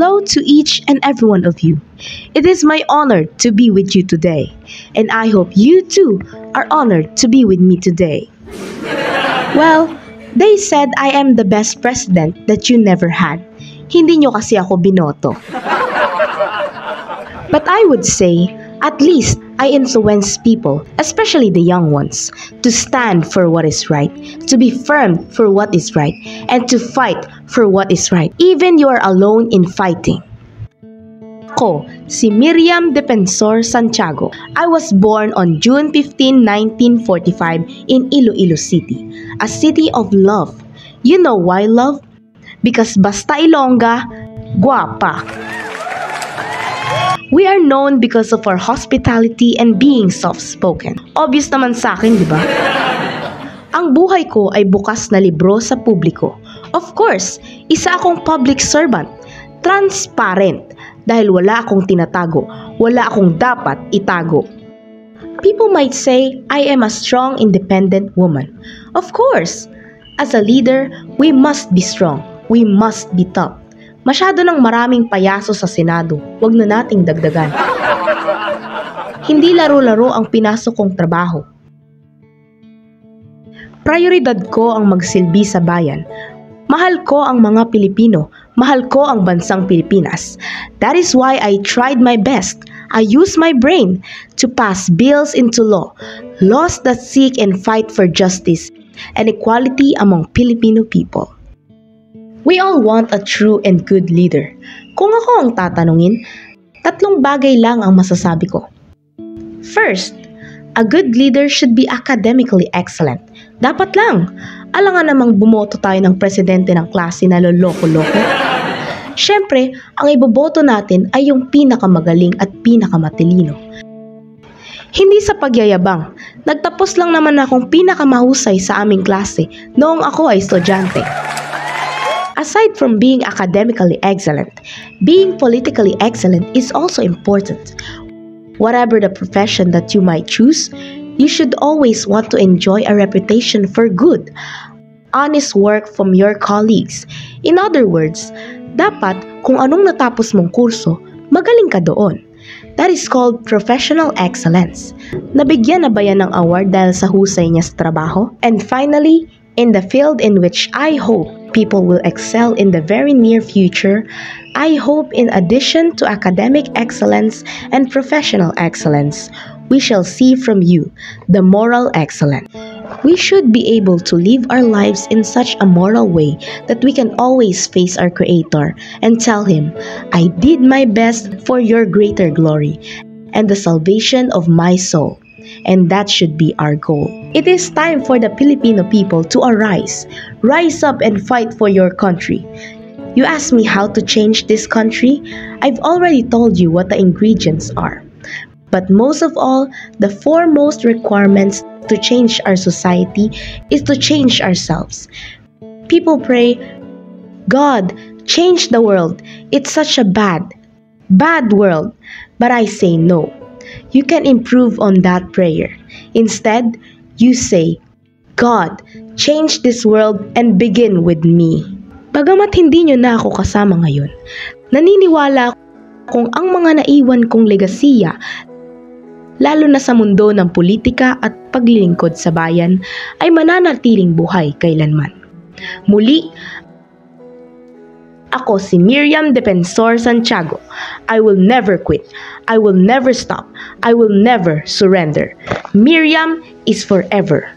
Hello to each and every one of you. It is my honor to be with you today, and I hope you too are honored to be with me today. Well, they said I am the best president that you never had. Hindi nyo kasi ako binoto. But I would say, at least I influence people, especially the young ones, to stand for what is right, to be firm for what is right, and to fight for what is right, even you are alone in fighting. Ako, si Miriam Defensor Santiago. I was born on June 15, 1945 in Iloilo City, a city of love. You know why love? Because basta Ilongga, guwapa. We are known because of our hospitality and being soft-spoken. Obvious naman sa akin, di ba? Ang buhay ko ay bukas na libro sa publiko. Of course, isa akong public servant. Transparent. Dahil wala akong tinatago. Wala akong dapat itago. People might say, I am a strong, independent woman. Of course, as a leader, we must be strong. We must be tough. Masyado ng maraming payaso sa Senado, wag na nating dagdagan. Hindi laro-laro ang pinasok kong trabaho. Prioridad ko ang magsilbi sa bayan. Mahal ko ang mga Pilipino. Mahal ko ang bansang Pilipinas. That is why I tried my best. I used my brain to pass bills into law. Laws that seek and fight for justice and equality among Filipino people. We all want a true and good leader. Kung ako ang tatanungin, tatlong bagay lang ang masasabi ko. First, a good leader should be academically excellent. Dapat lang. Alangan namang bumoto tayo ng presidente ng klase na loloko-loko. Siyempre, ang iboboto natin ay yung pinakamagaling at pinakamatalino. Hindi sa pagyayabang, nagtapos lang naman akong pinakamahusay sa aming klase noong ako ay estudyante. Aside from being academically excellent, being politically excellent is also important. Whatever the profession that you might choose, you should always want to enjoy a reputation for good, honest work from your colleagues. In other words, dapat kung anong natapos mong kurso, magaling ka doon. That is called professional excellence. Nabigyan na ba yan ng award dahil sa husay niya sa trabaho? And finally, in the field in which I hope people will excel in the very near future, I hope in addition to academic excellence and professional excellence, we shall see from you the moral excellence. We should be able to live our lives in such a moral way that we can always face our Creator and tell Him, I did my best for your greater glory and the salvation of my soul. And that should be our goal. It is time for the Filipino people to arise. Rise up and fight for your country. You ask me how to change this country? I've already told you what the ingredients are. But most of all, the foremost requirements to change our society is to change ourselves. People pray, God, change the world. It's such a bad world. But I say no. You can improve on that prayer. Instead, you say, God, change this world and begin with me. Bagamat hindi nyo na ako kasama ngayon, naniniwala kung ang mga naiwan kong legasiya, lalo na sa mundo ng politika at paglilingkod sa bayan, ay mananatiling buhay kailanman. Muli, ako si Miriam Defensor Santiago. I will never quit. I will never stop. I will never surrender. Miriam is forever.